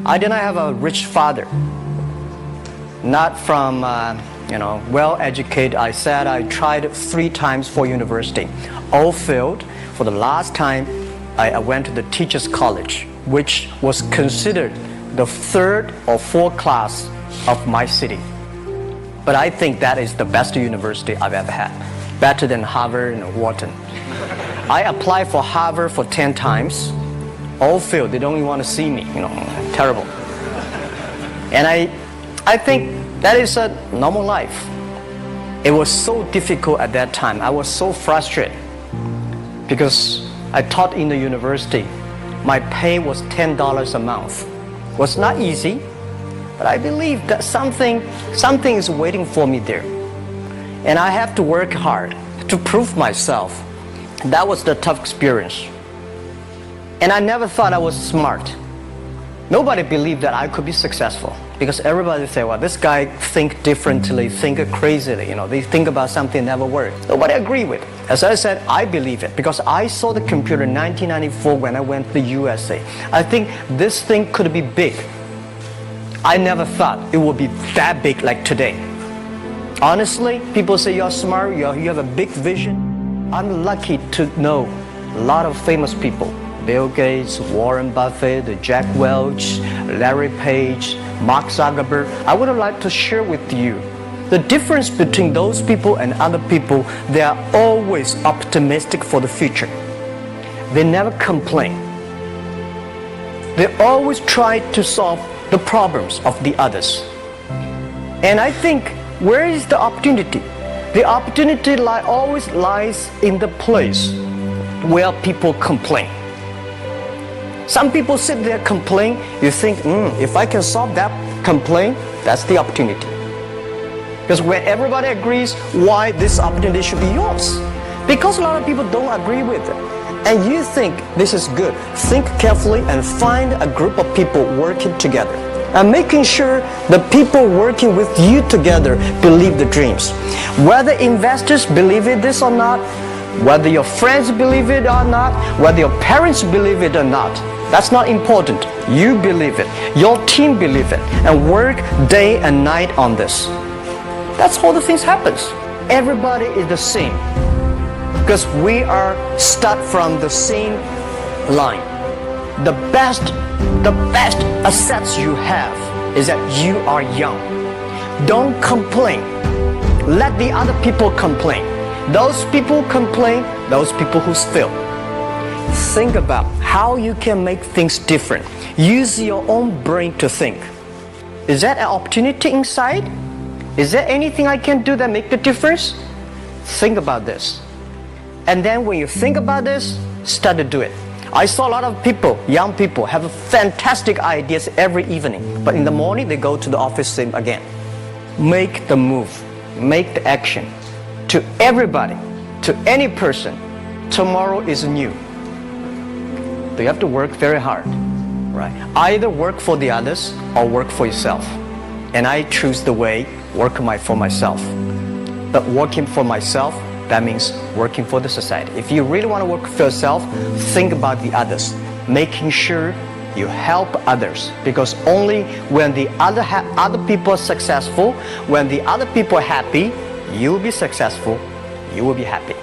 I did not have a rich father. Not from, well-educated. I said I tried 3 times for university. All failed. For the last time, I went to the teacher's college, which was considered the 3rd or 4th class of my city. But I think that is the best university I've ever had. Better than Harvard and Wharton. I applied for Harvard for 10 times. All failed. They don't even want to see me. Terrible. And I think that is a normal life. It was so difficult at that time. I was so frustrated because I taught in the university. My pay was $10 a month. It was not easy, but I believe that something is waiting for me there. And I have to work hard to prove myself. That was the tough experience. And I never thought I was smart. Nobody believed that I could be successful because everybody said, well, this guy think differently, think crazily. They think about something never worked. Nobody agree with it. As I said, I believe it because I saw the computer in 1994 when I went to the USA. I think this thing could be big. I never thought it would be that big like today. Honestly, people say you're smart, you have a big vision. I'm lucky to know a lot of famous people. Bill Gates, Warren Buffett, Jack Welch, Larry Page, Mark Zuckerberg. I would like to share with you the difference between those people and other people. They are always optimistic for the future. They never complain. They always try to solve the problems of the others. And I think, where is the opportunity? The opportunity always lies in the place where people complain. Some people sit there complain. You think, if I can solve that complaint, that's the opportunity. Because when everybody agrees, why this opportunity should be yours? Because a lot of people don't agree with it. And you think this is good. Think carefully and find a group of people working together. And making sure the people working with you together believe the dreams. Whether investors believe in this or not, whether your friends believe it or not, whether your parents believe it or not, that's not important. You believe it. Your team believe it. And work day and night on this. That's how the things happens. Everybody is the same. Because we are start from the same line. The best assets you have is that you are young. Don't complain. Let the other people complain. Those people complain, those people who fail. Think about how you can make things different. Use your own brain to think. Is that an opportunity inside? Is there anything I can do that make the difference? Think about this. And then when you think about this, start to do it. I saw a lot of people, young people, have fantastic ideas every evening. But in the morning, they go to the office same again. Make the move. Make the action. To everybody, to any person, tomorrow is new. So you have to work very hard, right? Either work for the others or work for yourself. And I choose the way, work for myself. But working for myself, that means working for the society. If you really want to work for yourself, think about the others. Making sure you help others. Because only when the other people are successful, when the other people are happy, you will be successful, you will be happy.